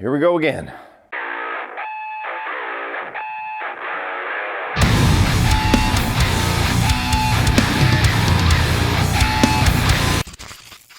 here we go again.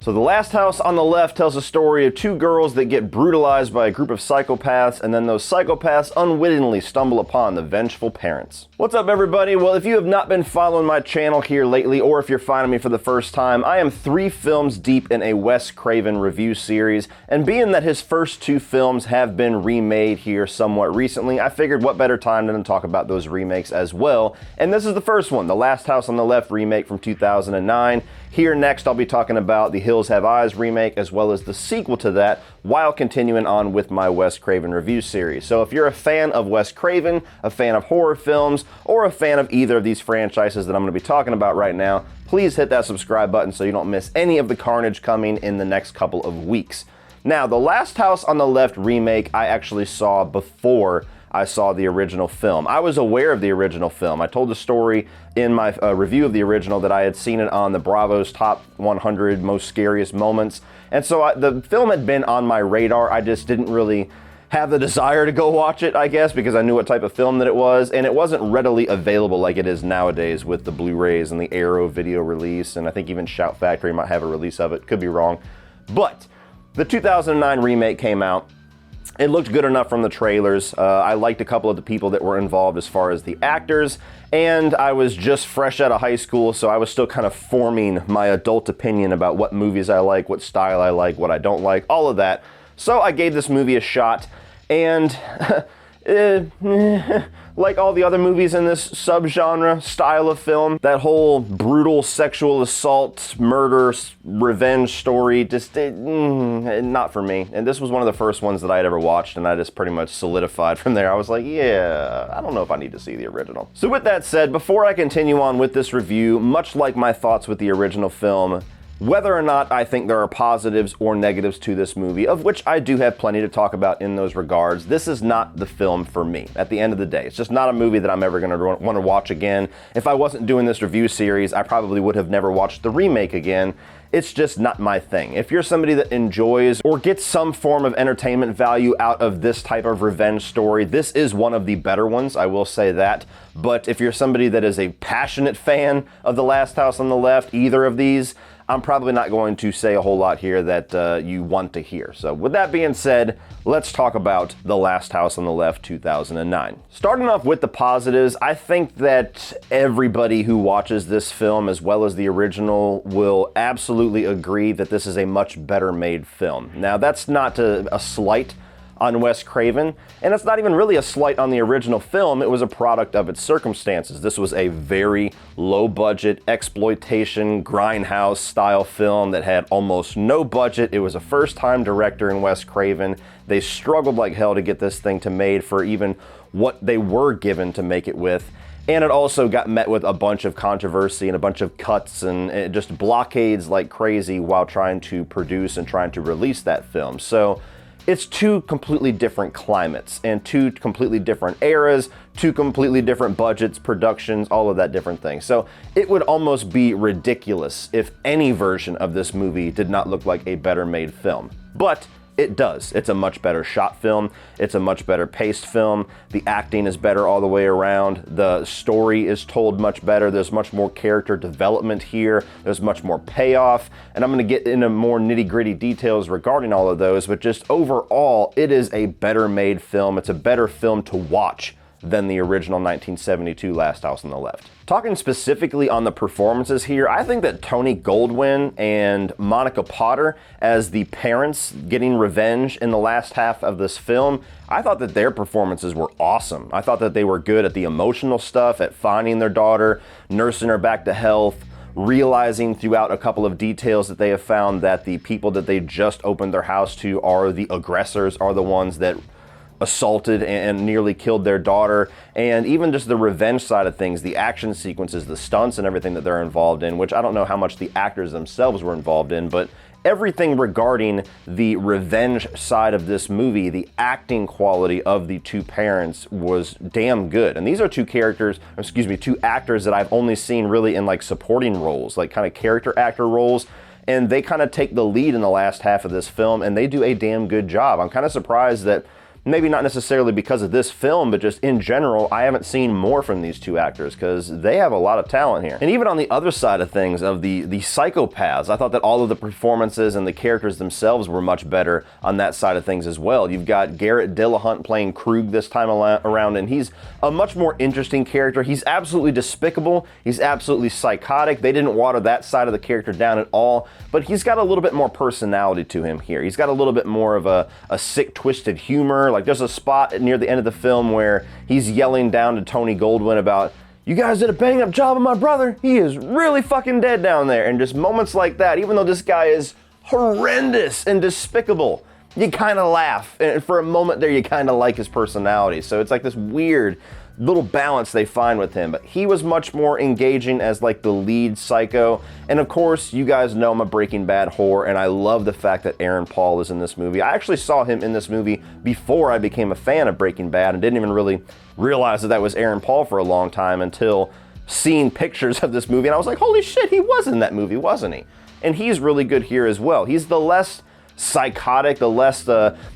So The Last House on the Left tells a story of two girls that get brutalized by a group of psychopaths, and then those psychopaths unwittingly stumble upon the vengeful parents. What's up, everybody? Well, if you have not been following my channel here lately, or if you're finding me for the first time, I am 3 films deep in a Wes Craven review series, and being that his first 2 films have been remade here somewhat recently, I figured what better time than to talk about those remakes as well, and this is the first one, The Last House on the Left remake from 2009. Here next, I'll be talking about the Hills Have Eyes remake, as well as the sequel to that, while continuing on with my Wes Craven review series. So if you're a fan of Wes Craven, a fan of horror films, or a fan of either of these franchises that I'm going to be talking about right now, please hit that subscribe button so you don't miss any of the carnage coming in the next couple of weeks. Now, The Last House on the Left remake I actually saw before I saw the original film. I was aware of the original film. I told the story in my review of the original that I had seen it on the Bravo's Top 100 Most Scariest Moments. And so the film had been on my radar. I just didn't really have the desire to go watch it, I guess, because I knew what type of film that it was. And it wasn't readily available like it is nowadays with the Blu-rays and the Arrow video release. And I think even Shout Factory might have a release of it. Could be wrong. But the 2009 remake came out. It looked good enough from the trailers. I liked a couple of the people that were involved as far as the actors, and I was just fresh out of high school, so I was still kind of forming my adult opinion about what movies I like, what style I like, what I don't like, all of that. So I gave this movie a shot, and like all the other movies in this subgenre style of film, that whole brutal sexual assault, murder, revenge story, just not for me. And this was one of the first ones that I had ever watched, and I just pretty much solidified from there. I was like, yeah, I don't know if I need to see the original. So with that said, before I continue on with this review, much like my thoughts with the original film, whether or not I think there are positives or negatives to this movie, of which I do have plenty to talk about in those regards, this is not the film for me. At the end of the day, it's just not a movie that I'm ever going to want to watch again. If I wasn't doing this review series, I probably would have never watched the remake again. It's just not my thing. If you're somebody that enjoys or gets some form of entertainment value out of this type of revenge story, this is one of the better ones, I will say that. But if you're somebody that is a passionate fan of The Last House on the Left, either of these, I'm probably not going to say a whole lot here that you want to hear. So with that being said, let's talk about The Last House on the Left 2009. Starting off with the positives, I think that everybody who watches this film as well as the original will absolutely agree that this is a much better made film. Now that's not a slight on Wes Craven, and it's not even really a slight on the original film. It was a product of its circumstances. This was a very low-budget exploitation grindhouse style film that had almost no budget. It was a first-time director in Wes Craven. They struggled like hell to get this thing to made for even what they were given to make it with. And it also got met with a bunch of controversy and a bunch of cuts and just blockades like crazy while trying to produce and trying to release that film. So it's 2 completely different climates and 2 completely different eras, 2 completely different budgets, productions, all of that different thing. So it would almost be ridiculous if any version of this movie did not look like a better made film. But it does. It's a much better shot film. It's a much better paced film. The acting is better all the way around. The story is told much better. There's much more character development here. There's much more payoff. And I'm going to get into more nitty-gritty details regarding all of those, but just overall, it is a better made film. It's a better film to watch than the original 1972 Last House on the Left. Talking specifically on the performances here, I think that Tony Goldwyn and Monica Potter as the parents getting revenge in the last half of this film, I thought that their performances were awesome. I thought that they were good at the emotional stuff, at finding their daughter, nursing her back to health, realizing throughout a couple of details that they have found that the people that they just opened their house to are the aggressors, are the ones that assaulted and nearly killed their daughter, and even just the revenge side of things, the action sequences, the stunts and everything that they're involved in, which I don't know how much the actors themselves were involved in, but everything regarding the revenge side of this movie, the acting quality of the 2 parents was damn good. And these are 2 actors that I've only seen really in like supporting roles, like kind of character actor roles. and they kind of take the lead in the last half of this film, and they do a damn good job. I'm kind of surprised that, maybe not necessarily because of this film, but just in general, I haven't seen more from these two actors, because they have a lot of talent here. And even on the other side of things, of the psychopaths, I thought that all of the performances and the characters themselves were much better on that side of things as well. You've got Garrett Dillahunt playing Krug this time around, and he's a much more interesting character. He's absolutely despicable. He's absolutely psychotic. They didn't water that side of the character down at all, but he's got a little bit more personality to him here. He's got a little bit more of a sick, twisted humor. Like, there's a spot near the end of the film where he's yelling down to Tony Goldwyn about, "You guys did a bang up job on my brother. He is really fucking dead down there." And just moments like that, even though this guy is horrendous and despicable, you kind of laugh. And for a moment there, you kind of like his personality. So it's like this weird little balance they find with him. But he was much more engaging as like the lead psycho. And of course, you guys know I'm a Breaking Bad whore, and I love the fact that Aaron Paul is in this movie. I actually saw him in this movie before I became a fan of Breaking Bad, and didn't even really realize that that was Aaron Paul for a long time until seeing pictures of this movie, and I was like, holy shit, he was in that movie, wasn't he? And he's really good here as well. He's the less psychotic, the less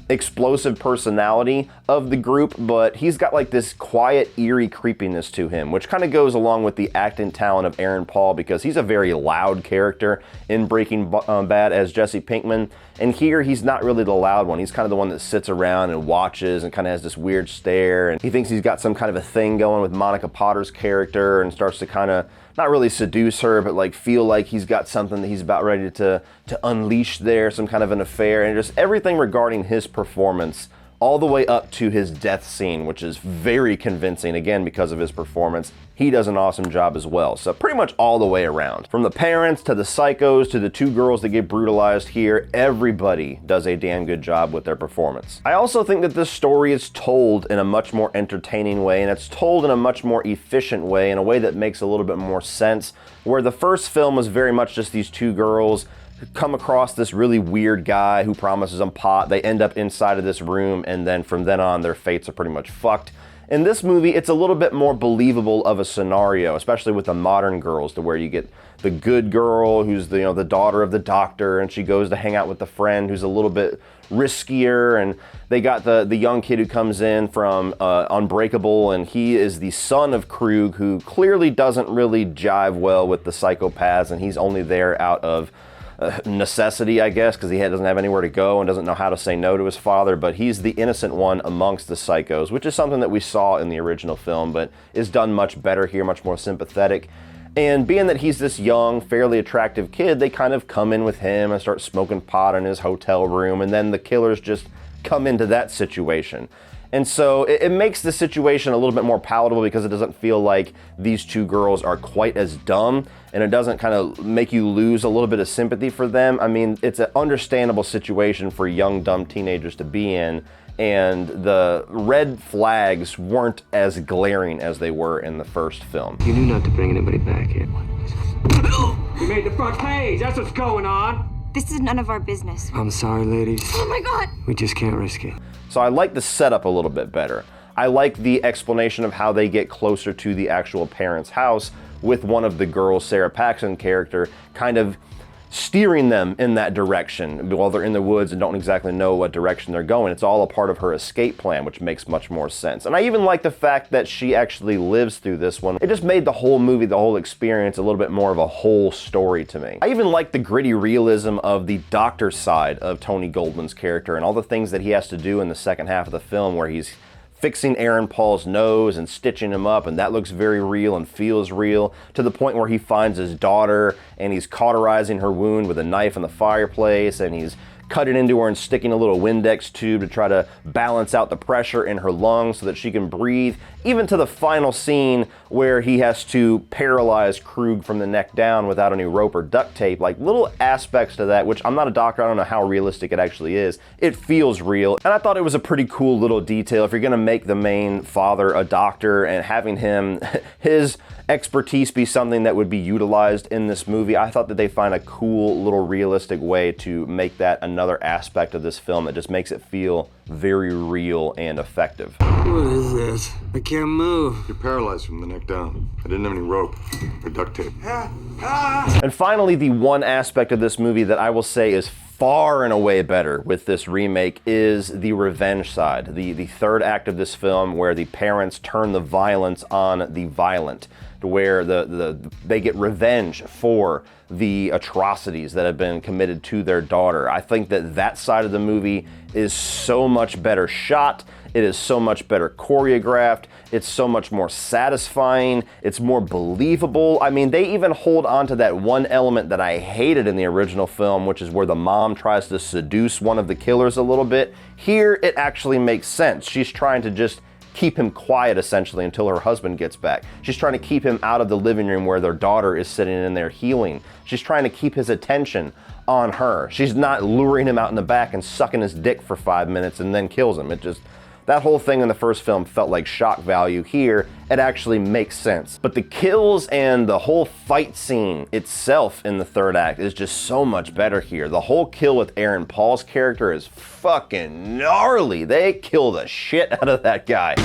explosive personality of the group, but he's got like this quiet, eerie creepiness to him, which kind of goes along with the acting talent of Aaron Paul, because he's a very loud character in Breaking Bad as Jesse Pinkman, and here he's not really the loud one. He's kind of the one that sits around and watches and kind of has this weird stare, and he thinks he's got some kind of a thing going with Monica Potter's character, and starts to kind of not really seduce her, but like feel like he's got something that he's about ready to unleash there, some kind of an affair, and just everything regarding his performance all the way up to his death scene, which is very convincing, again, because of his performance. He does an awesome job as well. So pretty much all the way around. From the parents to the psychos to the two girls that get brutalized here, everybody does a damn good job with their performance. I also think that this story is told in a much more entertaining way, and it's told in a much more efficient way, in a way that makes a little bit more sense, where the first film was very much just these two girls come across this really weird guy who promises them pot. They end up inside of this room, and then from then on, their fates are pretty much fucked. In this movie, it's a little bit more believable of a scenario, especially with the modern girls, to where you get the good girl who's the daughter of the doctor, and she goes to hang out with the friend who's a little bit riskier, and they got the young kid who comes in from Unbreakable, and he is the son of Krug, who clearly doesn't really jive well with the psychopaths, and he's only there out of necessity, I guess, because he doesn't have anywhere to go and doesn't know how to say no to his father. But he's the innocent one amongst the psychos, which is something that we saw in the original film, but is done much better here, much more sympathetic. And being that he's this young, fairly attractive kid, they kind of come in with him and start smoking pot in his hotel room, and then the killers just come into that situation. And so it makes the situation a little bit more palatable, because it doesn't feel like these two girls are quite as dumb, and it doesn't kind of make you lose a little bit of sympathy for them. I mean, it's an understandable situation for young, dumb teenagers to be in, and the red flags weren't as glaring as they were in the first film. You knew not to bring anybody back here. We made the front page, that's what's going on. This is none of our business. I'm sorry, ladies. Oh my God! We just can't risk it. So I like the setup a little bit better. I like the explanation of how they get closer to the actual parents' house, with one of the girls, Sarah Paxton character, kind of steering them in that direction while they're in the woods and don't exactly know what direction they're going. It's all a part of her escape plan, which makes much more sense. And I even like the fact that she actually lives through this one. It just made the whole movie, the whole experience, a little bit more of a whole story to me. I even like the gritty realism of the doctor side of Tony Goldwyn's character and all the things that he has to do in the second half of the film, where he's fixing Aaron Paul's nose and stitching him up, and that looks very real and feels real, to the point where he finds his daughter and he's cauterizing her wound with a knife in the fireplace, and he's cutting into her and sticking a little Windex tube to try to balance out the pressure in her lungs so that she can breathe, even to the final scene where he has to paralyze Krug from the neck down without any rope or duct tape. Like, little aspects to that, which I'm not a doctor, I don't know how realistic it actually is. It feels real, and I thought it was a pretty cool little detail. If you're gonna make the main father a doctor and having him, his expertise be something that would be utilized in this movie, I thought that they find a cool little realistic way to make that a another aspect of this film that just makes it feel very real and effective. What is this? I can't move. You're paralyzed from the neck down. I didn't have any rope or duct tape. And finally, the one aspect of this movie that I will say is far and away better with this remake is the revenge side. The third act of this film, where the parents turn the violence on the violent, to where they get revenge for the atrocities that have been committed to their daughter. I think that side of the movie is so much better shot. It is so much better choreographed. It's so much more satisfying. It's more believable. I mean, they even hold on to that one element that I hated in the original film, which is where the mom tries to seduce one of the killers a little bit. Here, it actually makes sense. She's trying to just keep him quiet, essentially, until her husband gets back. She's trying to keep him out of the living room where their daughter is sitting in there healing. She's trying to keep his attention on her. She's not luring him out in the back and sucking his dick for 5 minutes and then kills him. That whole thing in the first film felt like shock value. Here, it actually makes sense. But the kills and the whole fight scene itself in the third act is just so much better here. The whole kill with Aaron Paul's character is fucking gnarly. They kill the shit out of that guy.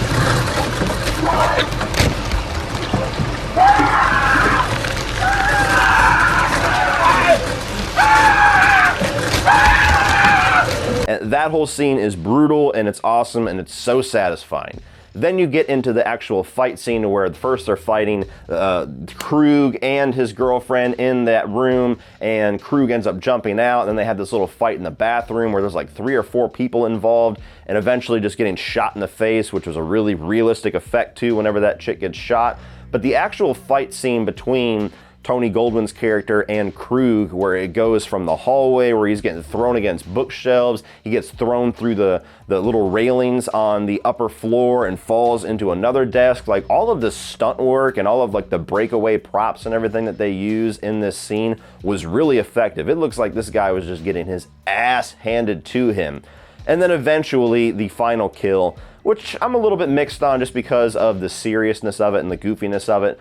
And that whole scene is brutal and it's awesome and it's so satisfying. Then you get into the actual fight scene where first they're fighting Krug and his girlfriend in that room, and Krug ends up jumping out, and then they have this little fight in the bathroom where there's like 3 or 4 people involved, and eventually just getting shot in the face, which was a really realistic effect too whenever that chick gets shot. But the actual fight scene between Tony Goldwyn's character and Krug, where it goes from the hallway where he's getting thrown against bookshelves, he gets thrown through the little railings on the upper floor and falls into another desk. Like, all of the stunt work and all of like the breakaway props and everything that they use in this scene was really effective. It looks like this guy was just getting his ass handed to him. And then eventually the final kill, which I'm a little bit mixed on just because of the seriousness of it and the goofiness of it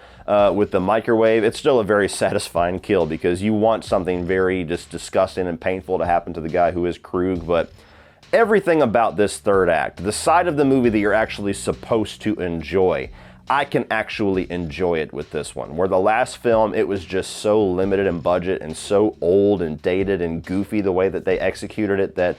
with the microwave. It's still a very satisfying kill because you want something very just disgusting and painful to happen to the guy who is Krug. But everything about this third act, the side of the movie that you're actually supposed to enjoy, I can actually enjoy it with this one. Where the last film, it was just so limited in budget and so old and dated and goofy the way that they executed it that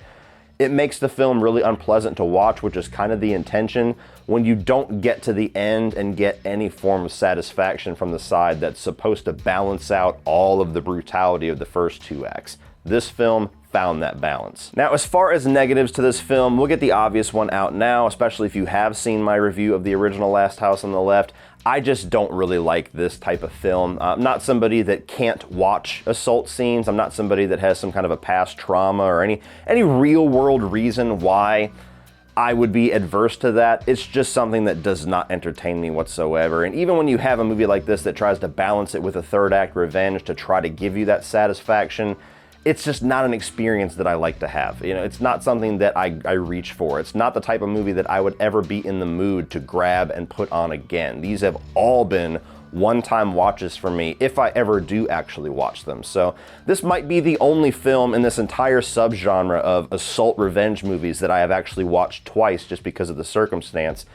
it makes the film really unpleasant to watch, which is kind of the intention when you don't get to the end and get any form of satisfaction from the side that's supposed to balance out all of the brutality of the first 2 acts. This film found that balance. Now, as far as negatives to this film, we'll get the obvious one out now, especially if you have seen my review of the original Last House on the Left. I just don't really like this type of film. I'm not somebody that can't watch assault scenes. I'm not somebody that has some kind of a past trauma or any real world reason why I would be adverse to that. It's just something that does not entertain me whatsoever. And even when you have a movie like this that tries to balance it with a third act revenge to try to give you that satisfaction, it's just not an experience that I like to have. You know, it's not something that I reach for. It's not the type of movie that I would ever be in the mood to grab and put on again. These have all been one-time watches for me, if I ever do actually watch them. So this might be the only film in this entire subgenre of assault revenge movies that I have actually watched twice just because of the circumstance.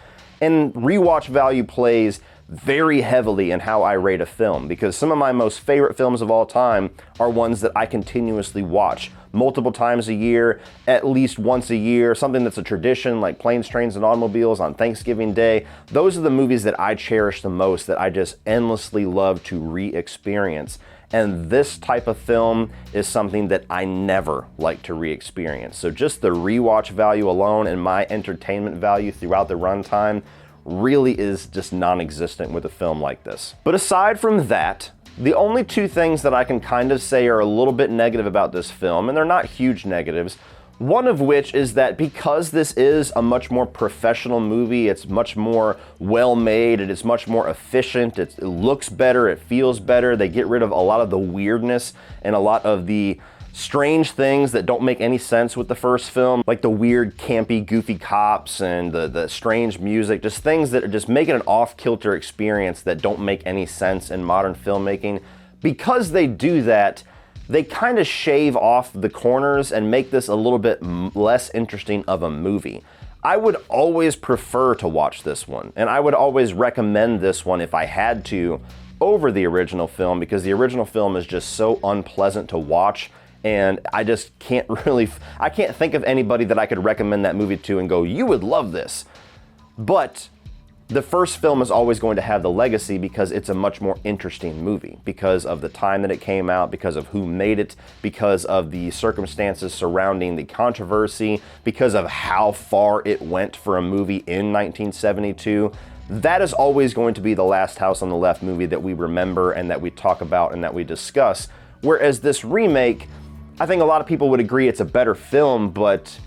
And rewatch value plays very heavily in how I rate a film, because some of my most favorite films of all time are ones that I continuously watch multiple times a year, at least once a year, something that's a tradition like Planes, Trains, and Automobiles on Thanksgiving Day. Those are the movies that I cherish the most, that I just endlessly love to re-experience. And this type of film is something that I never like to re-experience. So just the rewatch value alone and my entertainment value throughout the runtime really is just non-existent with a film like this. But aside from that, the only 2 things that I can kind of say are a little bit negative about this film, and they're not huge negatives, one of which is that because this is a much more professional movie, it's much more well-made, it is much more efficient, it looks better, it feels better, they get rid of a lot of the weirdness and a lot of the strange things that don't make any sense with the first film, like the weird, campy, goofy cops and the strange music, just things that just make it an off-kilter experience that don't make any sense in modern filmmaking. Because they do that, they kind of shave off the corners and make this a little bit less interesting of a movie. I would always prefer to watch this one, and I would always recommend this one if I had to over the original film, because the original film is just so unpleasant to watch, and I just can't I can't think of anybody that I could recommend that movie to and go, you would love this. But the first film is always going to have the legacy because it's a much more interesting movie, because of the time that it came out, because of who made it, because of the circumstances surrounding the controversy, because of how far it went for a movie in 1972. That is always going to be the Last House on the Left movie that we remember and that we talk about and that we discuss. Whereas this remake, I think a lot of people would agree it's a better film, but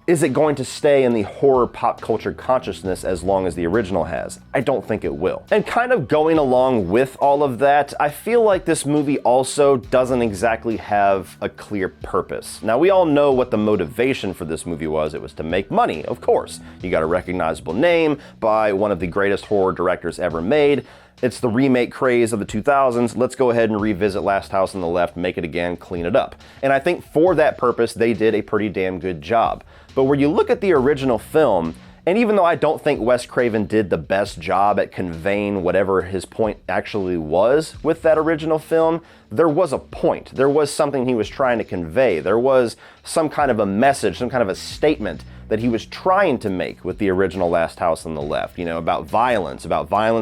is it going to stay in the horror pop culture consciousness as long as the original has? I don't think it will. And kind of going along with all of that, I feel like this movie also doesn't exactly have a clear purpose. Now, we all know what the motivation for this movie was. It was to make money, of course. You got a recognizable name by one of the greatest horror directors ever made. It's the remake craze of the 2000s. Let's go ahead and revisit Last House on the Left, make it again, clean it up. And I think for that purpose, they did a pretty damn good job. But when you look at the original film, and even though I don't think Wes Craven did the best job at conveying whatever his point actually was with that original film, there was a point. There was something he was trying to convey. There was some kind of a message, some kind of a statement that he was trying to make with the original Last House on the Left, you know, about violence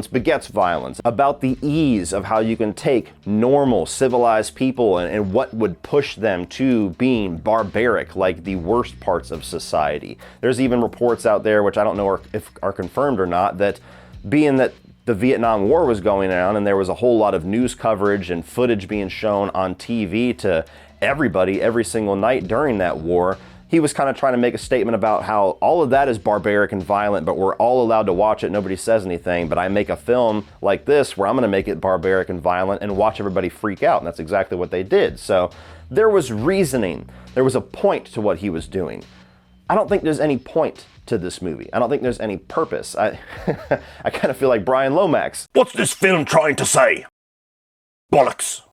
begets violence, about the ease of how you can take normal, civilized people and what would push them to being barbaric, like the worst parts of society. There's even reports out there, which I don't know if are confirmed or not, that being that the Vietnam War was going on and there was a whole lot of news coverage and footage being shown on TV to everybody every single night during that war, he was kind of trying to make a statement about how all of that is barbaric and violent, but we're all allowed to watch it, nobody says anything, but I make a film like this where I'm gonna make it barbaric and violent and watch everybody freak out, and that's exactly what they did. So there was reasoning, there was a point to what he was doing. I don't think there's any point to this movie. I don't think there's any purpose. I kind of feel like Brian Lomax. What's this film trying to say? Bollocks.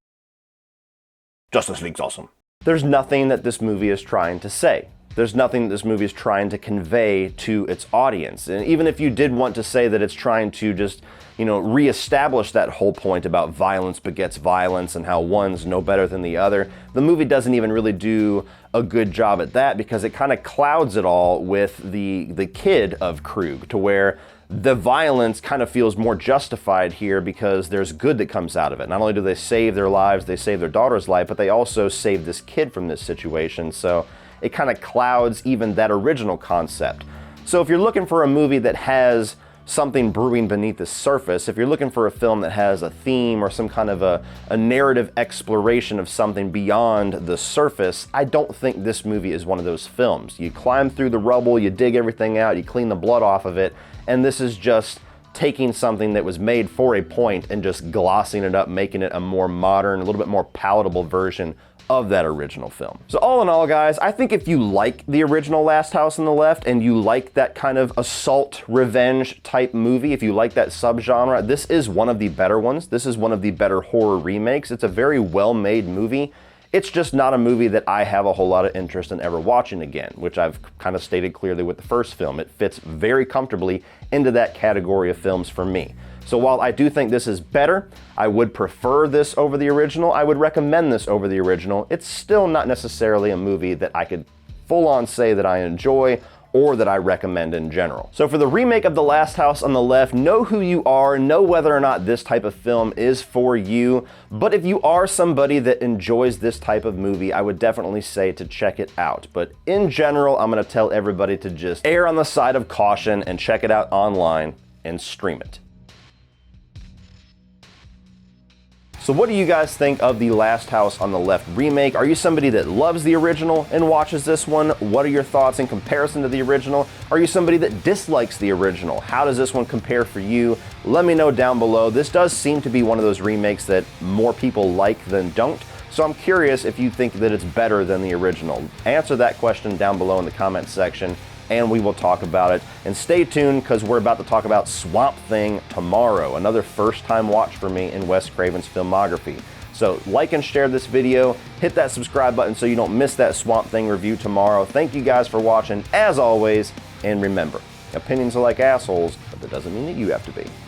Justice League's awesome. There's nothing that this movie is trying to say. There's nothing that this movie is trying to convey to its audience. And even if you did want to say that it's trying to just, you know, reestablish that whole point about violence begets violence and how one's no better than the other, the movie doesn't even really do a good job at that, because it kind of clouds it all with the kid of Krug, to where the violence kind of feels more justified here because there's good that comes out of it. Not only do they save their lives, they save their daughter's life, but they also save this kid from this situation. So it kind of clouds even that original concept. So if you're looking for a movie that has something brewing beneath the surface, if you're looking for a film that has a theme or some kind of a narrative exploration of something beyond the surface, I don't think this movie is one of those films. You climb through the rubble, you dig everything out, you clean the blood off of it, and this is just taking something that was made for a point and just glossing it up, making it a more modern, a little bit more palatable version of that original film. So all in all, guys, I think if you like the original Last House on the Left and you like that kind of assault revenge type movie, if you like that subgenre, this is one of the better ones. This is one of the better horror remakes. It's a very well-made movie. It's just not a movie that I have a whole lot of interest in ever watching again, which I've kind of stated clearly with the first film. It fits very comfortably into that category of films for me. So while I do think this is better, I would prefer this over the original, I would recommend this over the original, it's still not necessarily a movie that I could full on say that I enjoy or that I recommend in general. So for the remake of The Last House on the Left, know who you are, know whether or not this type of film is for you, but if you are somebody that enjoys this type of movie, I would definitely say to check it out. But in general, I'm gonna tell everybody to just err on the side of caution and check it out online and stream it. So what do you guys think of the Last House on the Left remake? Are you somebody that loves the original and watches this one? What are your thoughts in comparison to the original? Are you somebody that dislikes the original? How does this one compare for you? Let me know down below. This does seem to be one of those remakes that more people like than don't. So I'm curious if you think that it's better than the original. Answer that question down below in the comment section, and we will talk about it. And stay tuned, because we're about to talk about Swamp Thing tomorrow, another first-time watch for me in Wes Craven's filmography. So like and share this video, hit that subscribe button so you don't miss that Swamp Thing review tomorrow. Thank you guys for watching, as always, and remember, opinions are like assholes, but that doesn't mean that you have to be.